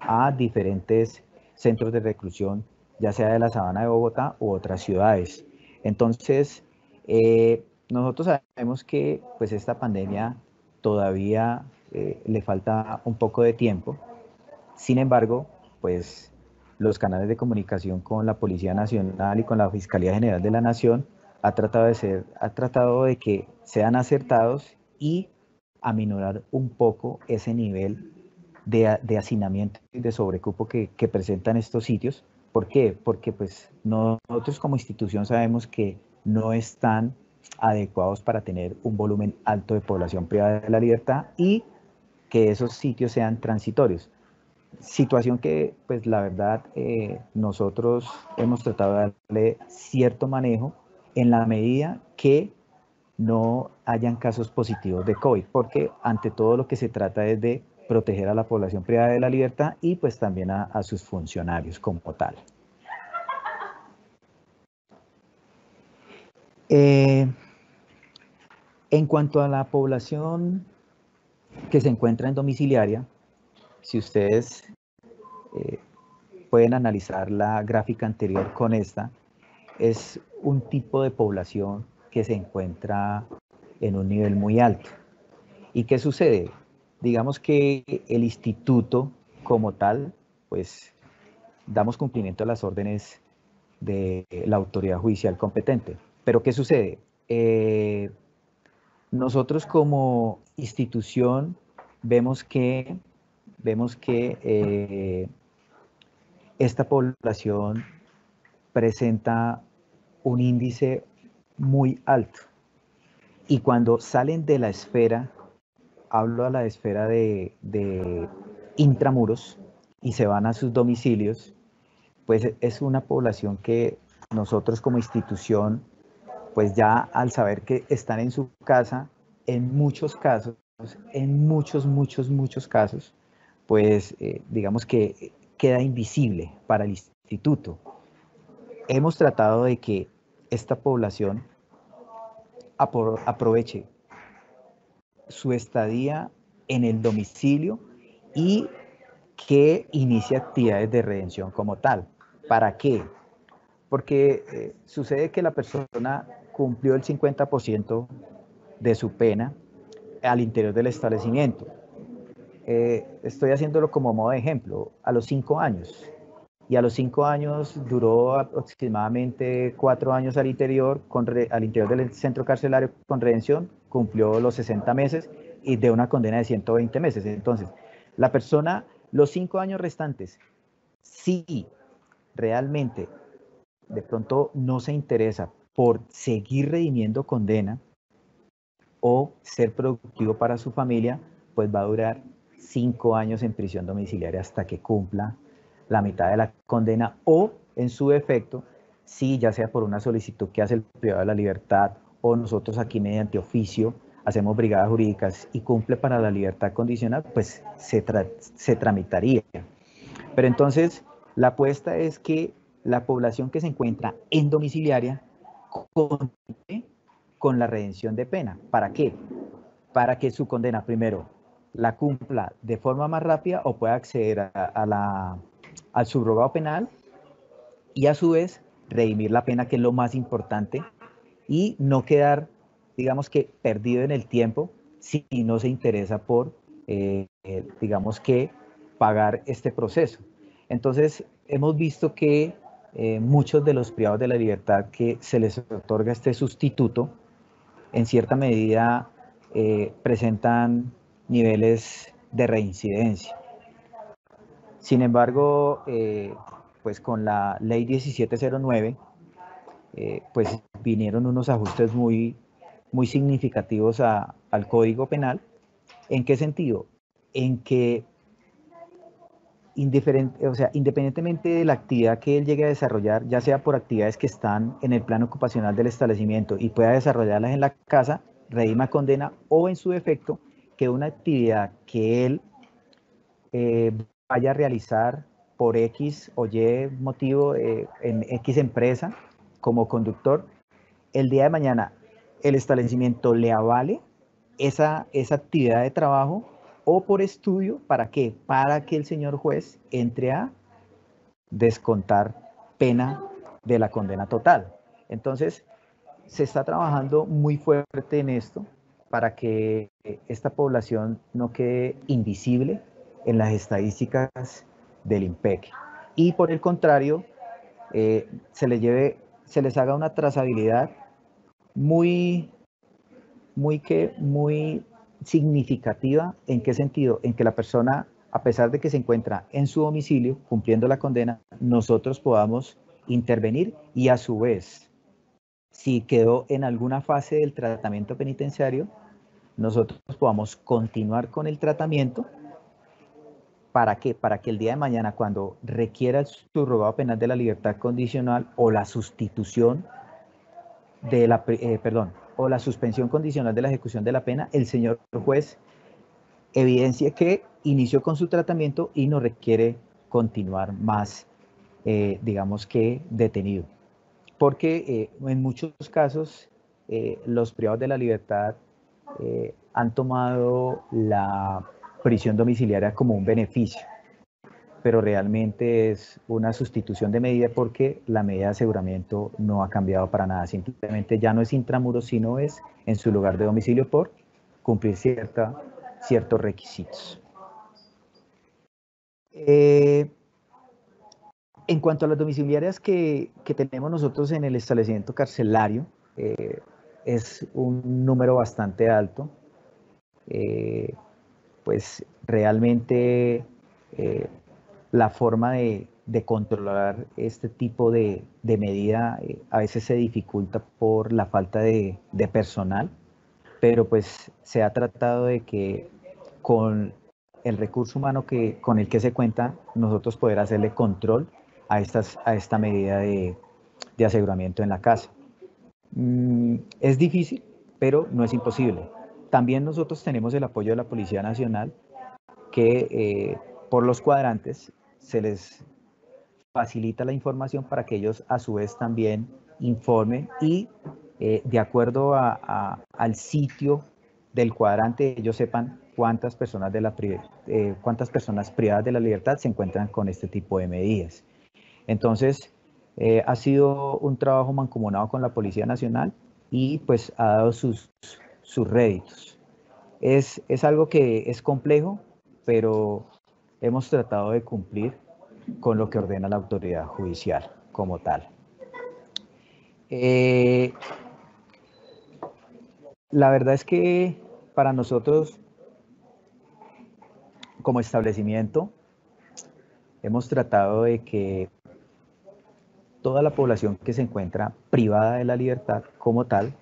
a diferentes centros de reclusión, ya sea de la Sabana de Bogotá u otras ciudades. Entonces, nosotros sabemos que pues esta pandemia todavía le falta un poco de tiempo. Sin embargo, pues los canales de comunicación con la Policía Nacional y con la Fiscalía General de la Nación ha tratado de que sean acertados y aminorar un poco ese nivel de hacinamiento y de sobrecupo que presentan estos sitios. ¿Por qué? Porque pues nosotros como institución sabemos que no están adecuados para tener un volumen alto de población privada de la libertad y que esos sitios sean transitorios. Situación que, pues la verdad, nosotros hemos tratado de darle cierto manejo en la medida que no hayan casos positivos de COVID, porque ante todo lo que se trata es de proteger a la población privada de la libertad y pues también a sus funcionarios como tal. En cuanto a la población que se encuentra en domiciliaria, si ustedes pueden analizar la gráfica anterior con esta, es un tipo de población que se encuentra en un nivel muy alto. ¿Y qué sucede? Digamos que el instituto como tal, pues damos cumplimiento a las órdenes de la autoridad judicial competente. Pero ¿qué sucede? Nosotros como institución vemos que esta población presenta un índice muy alto. Y cuando salen de la esfera, hablo a la esfera de intramuros y se van a sus domicilios, pues es una población que nosotros como institución, pues ya al saber que están en su casa, en muchos casos, en muchos casos, pues digamos que queda invisible para el instituto. Hemos tratado de que esta población aproveche su estadía en el domicilio y que inicie actividades de redención como tal. ¿Para qué? Porque sucede que la persona cumplió el 50% de su pena al interior del establecimiento. Estoy haciéndolo como modo de ejemplo, a los 5 años. Y a los 5 años duró aproximadamente 4 años al interior del centro carcelario con redención, cumplió los 60 meses y de una condena de 120 meses. Entonces, la persona, los 5 años restantes, si realmente de pronto no se interesa por seguir redimiendo condena o ser productivo para su familia, pues va a durar 5 años en prisión domiciliaria hasta que cumpla la mitad de la condena o, en su defecto, si ya sea por una solicitud que hace el privado de la libertad o nosotros aquí mediante oficio hacemos brigadas jurídicas y cumple para la libertad condicional, pues se tramitaría. Pero entonces, la apuesta es que la población que se encuentra en domiciliaria cuente con la redención de pena. ¿Para qué? Para que su condena, primero, la cumpla de forma más rápida o pueda acceder al subrogado penal y a su vez redimir la pena, que es lo más importante, y no quedar, digamos que, perdido en el tiempo si no se interesa por, digamos que, pagar este proceso. Entonces, hemos visto que muchos de los privados de la libertad que se les otorga este sustituto, en cierta medida presentan niveles de reincidencia. Sin embargo, pues con la ley 1709, pues vinieron unos ajustes muy significativos al Código Penal. ¿En qué sentido? En que independientemente de la actividad que él llegue a desarrollar, ya sea por actividades que están en el plano ocupacional del establecimiento y pueda desarrollarlas en la casa, redima condena, o en su defecto, que una actividad que él vaya a realizar por X o Y motivo en X empresa como conductor, el día de mañana el establecimiento le avale esa actividad de trabajo, o por estudio. ¿Para qué? Para que el señor juez entre a descontar pena de la condena total. Entonces, se está trabajando muy fuerte en esto para que esta población no quede invisible en las estadísticas del IMPEC. Y por el contrario, se les haga una trazabilidad muy significativa. ¿En qué sentido? En que la persona, a pesar de que se encuentra en su domicilio cumpliendo la condena, nosotros podamos intervenir, y a su vez, si quedó en alguna fase del tratamiento penitenciario, nosotros podamos continuar con el tratamiento. ¿Para qué? Para que el día de mañana, cuando requiera el subrogado penal de la libertad condicional o la sustitución de la, o la suspensión condicional de la ejecución de la pena, el señor juez evidencie que inició con su tratamiento y no requiere continuar más, digamos que detenido. Porque en muchos casos los privados de la libertad han tomado la prisión domiciliaria como un beneficio, pero realmente es una sustitución de medida, porque la medida de aseguramiento no ha cambiado para nada. Simplemente ya no es intramuros, sino es en su lugar de domicilio por cumplir ciertos requisitos. En cuanto a las domiciliarias que tenemos nosotros en el establecimiento carcelario, es un número bastante alto. Pues realmente la forma de controlar este tipo de medida a veces se dificulta por la falta de personal, pero pues se ha tratado de que con el recurso humano con el que se cuenta, nosotros poder hacerle control a esta medida de aseguramiento en la casa. Es difícil, pero no es imposible. También nosotros tenemos el apoyo de la Policía Nacional, que por los cuadrantes se les facilita la información para que ellos a su vez también informen, y de acuerdo al sitio del cuadrante, ellos sepan cuántas personas privadas de la libertad se encuentran con este tipo de medidas. Entonces, ha sido un trabajo mancomunado con la Policía Nacional, y pues ha dado sus réditos. Es algo que es complejo, pero hemos tratado de cumplir con lo que ordena la autoridad judicial como tal. La verdad es que para nosotros, como establecimiento, hemos tratado de que toda la población que se encuentra privada de la libertad como tal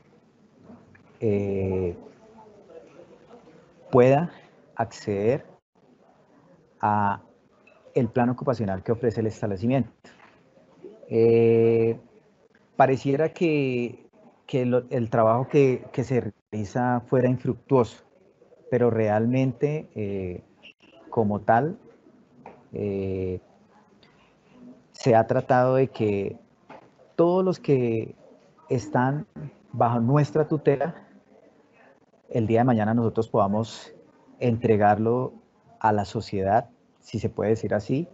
pueda acceder a el plan ocupacional que ofrece el establecimiento. Pareciera que el trabajo que se realiza fuera infructuoso, pero realmente como tal se ha tratado de que todos los que están bajo nuestra tutela, el día de mañana nosotros podamos entregarlo a la sociedad, si se puede decir así,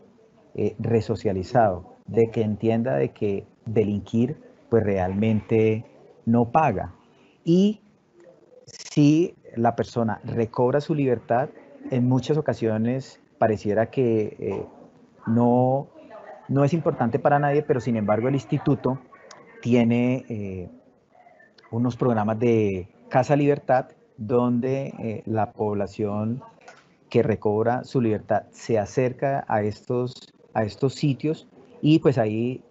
resocializado, de que entienda de que delinquir pues realmente no paga. Y si la persona recobra su libertad, en muchas ocasiones pareciera que no es importante para nadie, pero sin embargo el instituto tiene unos programas de Casa Libertad, donde la población que recobra su libertad se acerca a estos sitios, y pues ahí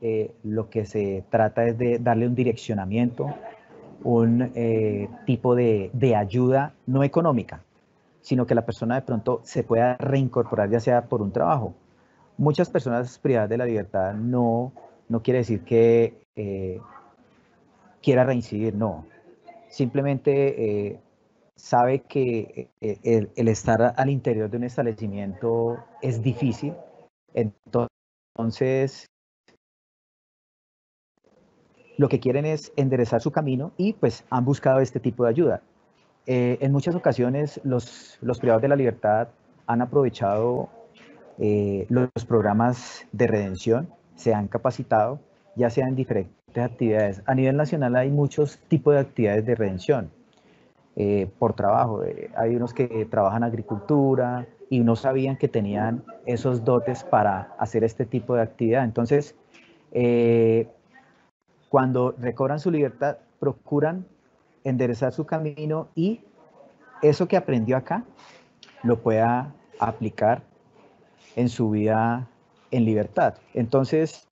lo que se trata es de darle un direccionamiento, un tipo de ayuda no económica, sino que la persona de pronto se pueda reincorporar, ya sea por un trabajo muchas personas privadas de la libertad no quiere decir que quiera reincidir, no. Simplemente sabe que el estar al interior de un establecimiento es difícil, entonces lo que quieren es enderezar su camino y pues han buscado este tipo de ayuda. En muchas ocasiones los privados de la libertad han aprovechado los programas de redención, se han capacitado, ya sea en diferentes actividades. A nivel nacional hay muchos tipos de actividades de redención por trabajo. Hay unos que trabajan agricultura y no sabían que tenían esos dotes para hacer este tipo de actividad. Entonces, cuando recobran su libertad, procuran enderezar su camino y eso que aprendió acá lo pueda aplicar en su vida en libertad. Entonces,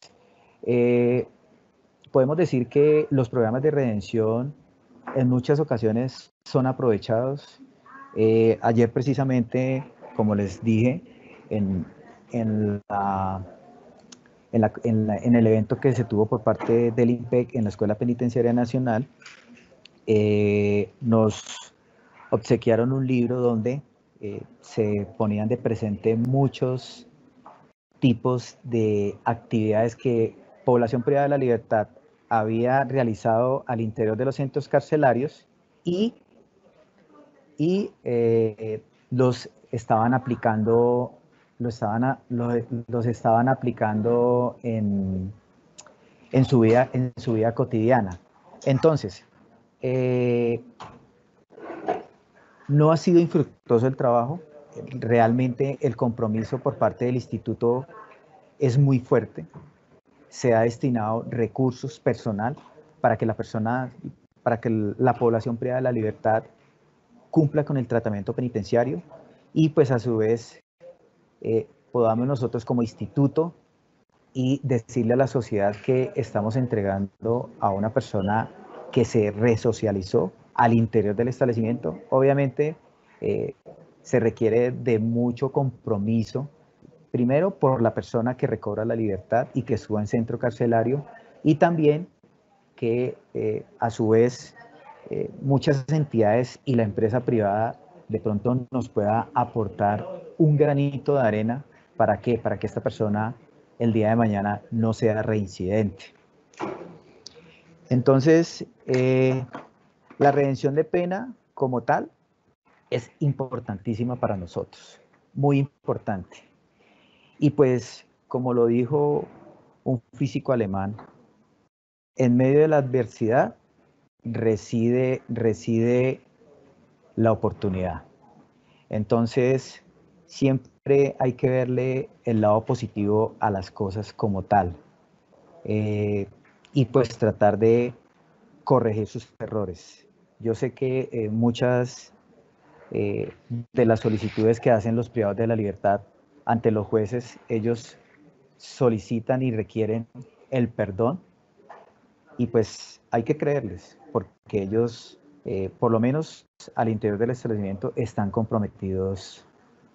podemos decir que los programas de redención en muchas ocasiones son aprovechados. Ayer precisamente, como les dije, en el evento que se tuvo por parte del IMPEC en la Escuela Penitenciaria Nacional, nos obsequiaron un libro donde se ponían de presente muchos tipos de actividades que población privada de la libertad había realizado al interior de los centros carcelarios y los estaban aplicando, los estaban aplicando en su vida cotidiana. Entonces, no ha sido infructuoso el trabajo. Realmente el compromiso por parte del instituto es muy fuerte. Se ha destinado recursos personal para que la población privada de la libertad cumpla con el tratamiento penitenciario y pues a su vez podamos nosotros como instituto y decirle a la sociedad que estamos entregando a una persona que se resocializó al interior del establecimiento. Obviamente se requiere de mucho compromiso, primero por la persona que recobra la libertad y que estuvo en centro carcelario, y también que a su vez muchas entidades y la empresa privada de pronto nos pueda aportar un granito de arena. ¿Para qué? Para que esta persona el día de mañana no sea reincidente. Entonces, la redención de pena como tal es importantísima para nosotros, muy importante. Y pues, como lo dijo un físico alemán, en medio de la adversidad reside la oportunidad. Entonces, siempre hay que verle el lado positivo a las cosas como tal. Y pues tratar de corregir sus errores. Yo sé que muchas de las solicitudes que hacen los privados de la libertad ante los jueces, ellos solicitan y requieren el perdón, y pues hay que creerles, porque ellos, por lo menos al interior del establecimiento, están comprometidos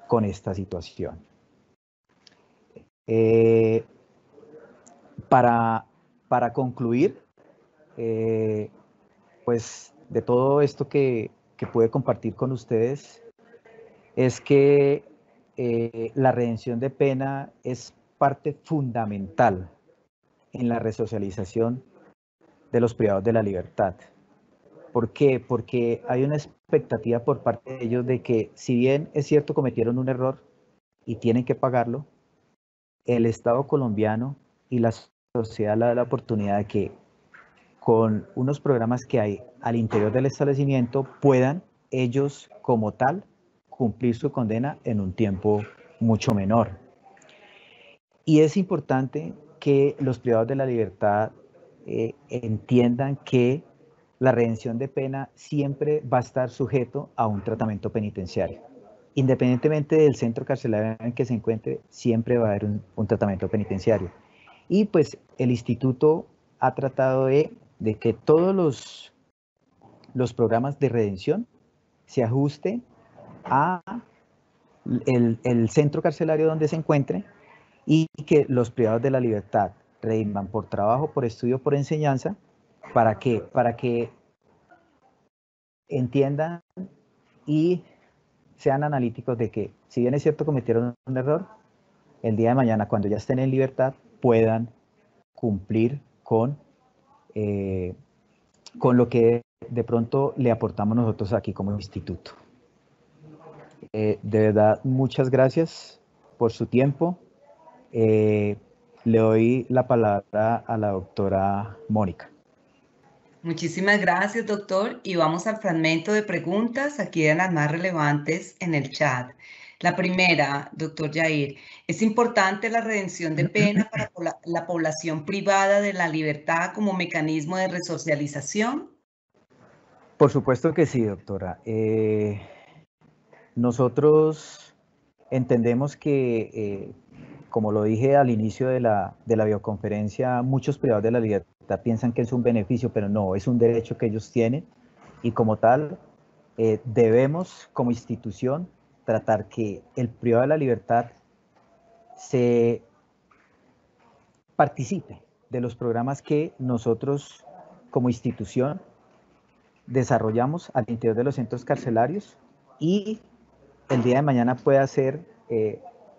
con esta situación. Para concluir, pues de todo esto que pude compartir con ustedes, es que la redención de pena es parte fundamental en la resocialización de los privados de la libertad. ¿Por qué? Porque hay una expectativa por parte de ellos de que, si bien es cierto cometieron un error y tienen que pagarlo, el Estado colombiano y la sociedad le da la oportunidad de que con unos programas que hay al interior del establecimiento puedan ellos como tal cumplir su condena en un tiempo mucho menor. Y es importante que los privados de la libertad entiendan que la redención de pena siempre va a estar sujeto a un tratamiento penitenciario. Independientemente del centro carcelario en que se encuentre, siempre va a haber un tratamiento penitenciario. Y pues el instituto ha tratado de que todos los programas de redención se ajusten a el centro carcelario donde se encuentre, y que los privados de la libertad rediman por trabajo, por estudio, por enseñanza. ¿Para qué? Para que entiendan y sean analíticos de que, si bien es cierto cometieron un error, el día de mañana, cuando ya estén en libertad, puedan cumplir con lo que de pronto le aportamos nosotros aquí como instituto. De verdad, muchas gracias por su tiempo. Le doy la palabra a la doctora Mónica. Muchísimas gracias, doctor. Y vamos al fragmento de preguntas, aquí de las más relevantes en el chat. La primera, doctor Jair, ¿es importante la redención de pena para la población privada de la libertad como mecanismo de resocialización? Por supuesto que sí, doctora. Nosotros entendemos que, como lo dije al inicio de la videoconferencia, muchos privados de la libertad piensan que es un beneficio, pero no, es un derecho que ellos tienen y como tal debemos como institución tratar que el privado de la libertad se participe de los programas que nosotros como institución desarrollamos al interior de los centros carcelarios y el día de mañana pueda ser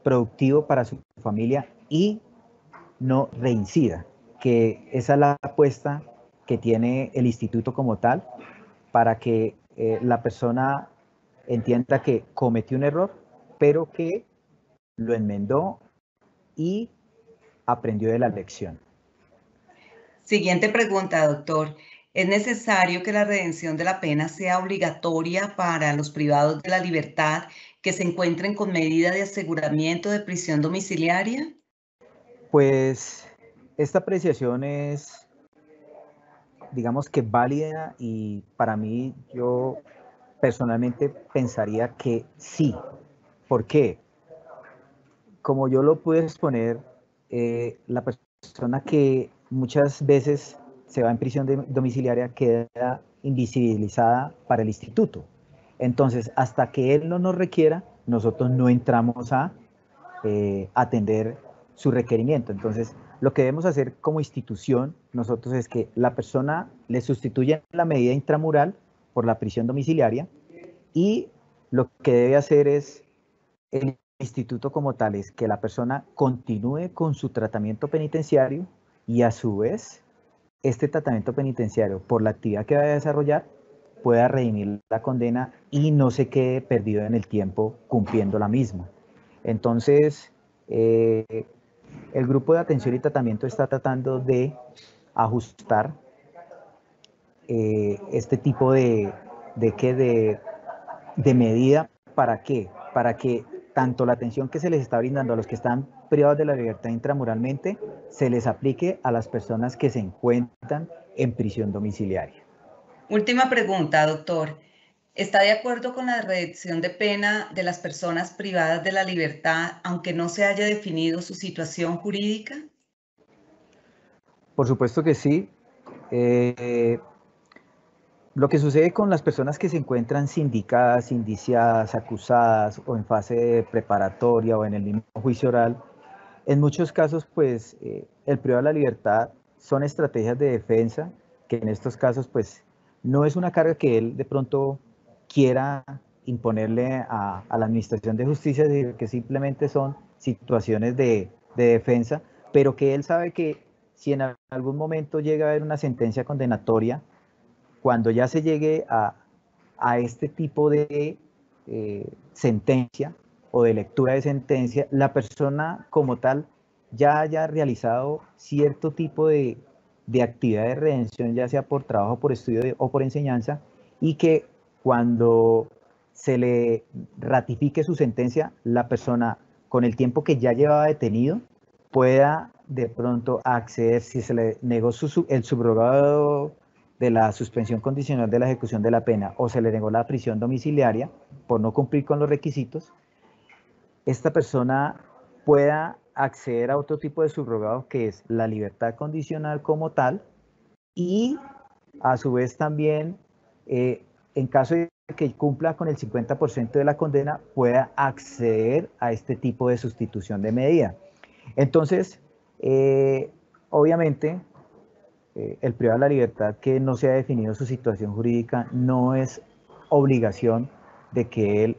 productivo para su familia y no reincida, que esa es la apuesta que tiene el instituto como tal para que la persona entienda que cometió un error, pero que lo enmendó y aprendió de la lección. Siguiente pregunta, doctor. ¿Es necesario que la redención de la pena sea obligatoria para los privados de la libertad que se encuentren con medida de aseguramiento de prisión domiciliaria? Pues esta apreciación es, digamos que válida y para mí yo personalmente pensaría que sí. ¿Por qué? Como yo lo pude exponer, la persona que muchas veces se va en prisión domiciliaria queda invisibilizada para el instituto. Entonces, hasta que él no nos requiera, nosotros no entramos a atender su requerimiento. Entonces, lo que debemos hacer como institución nosotros es que la persona le sustituya la medida intramural por la prisión domiciliaria y lo que debe hacer es el instituto como tal es que la persona continúe con su tratamiento penitenciario y a su vez este tratamiento penitenciario por la actividad que vaya a desarrollar pueda redimir la condena y no se quede perdido en el tiempo cumpliendo la misma. Entonces, el grupo de atención y tratamiento está tratando de ajustar este tipo de medida. ¿Para qué? Para que tanto la atención que se les está brindando a los que están privados de la libertad intramuralmente se les aplique a las personas que se encuentran en prisión domiciliaria. Última pregunta, doctor. ¿Está de acuerdo con la reducción de pena de las personas privadas de la libertad, aunque no se haya definido su situación jurídica? Por supuesto que sí. Lo que sucede con las personas que se encuentran sindicadas, indiciadas, acusadas o en fase preparatoria o en el mismo juicio oral, en muchos casos, pues, el privado de la libertad son estrategias de defensa que en estos casos, pues, no es una carga que él de pronto quiera imponerle a la Administración de Justicia, sino que simplemente son situaciones de defensa, pero que él sabe que si en algún momento llega a haber una sentencia condenatoria, cuando ya se llegue a este tipo de sentencia o de lectura de sentencia, la persona como tal ya haya realizado cierto tipo de actividad de redención, ya sea por trabajo, por estudio o por enseñanza, y que cuando se le ratifique su sentencia, la persona con el tiempo que ya llevaba detenido pueda de pronto acceder, si se le negó el subrogado de la suspensión condicional de la ejecución de la pena o se le negó la prisión domiciliaria por no cumplir con los requisitos, esta persona pueda acceder a otro tipo de subrogado que es la libertad condicional como tal y a su vez también en caso de que cumpla con el 50% de la condena pueda acceder a este tipo de sustitución de medida. Entonces, obviamente, el privado de la libertad que no se ha definido su situación jurídica no es obligación de que él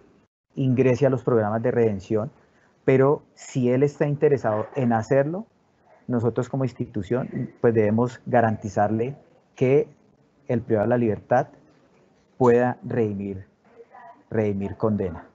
ingrese a los programas de redención, pero si él está interesado en hacerlo, nosotros como institución pues debemos garantizarle que el privado de la libertad pueda redimir condena.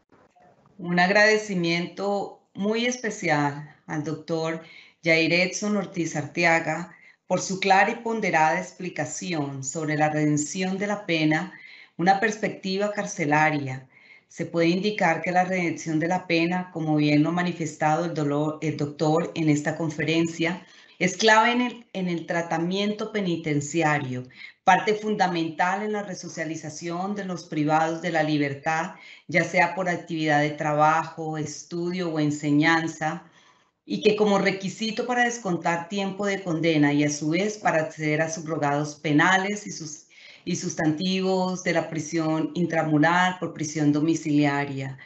Un agradecimiento muy especial al doctor Jair Edson Ortiz Arteaga por su clara y ponderada explicación sobre la redención de la pena, una perspectiva carcelaria. Se puede indicar que la redención de la pena, como bien lo ha manifestado el doctor en esta conferencia, es clave en el tratamiento penitenciario, parte fundamental en la resocialización de los privados de la libertad, ya sea por actividad de trabajo, estudio o enseñanza, y que como requisito para descontar tiempo de condena y a su vez para acceder a subrogados penales y sustantivos de la prisión intramural por prisión domiciliaria.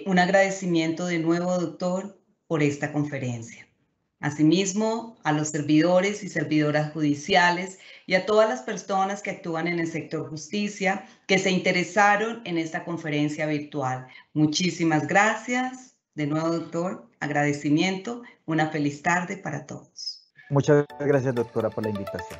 Un agradecimiento de nuevo, doctor, por esta conferencia. Asimismo, a los servidores y servidoras judiciales y a todas las personas que actúan en el sector justicia que se interesaron en esta conferencia virtual. Muchísimas gracias. De nuevo, doctor, agradecimiento. Una feliz tarde para todos. Muchas gracias, doctora, por la invitación.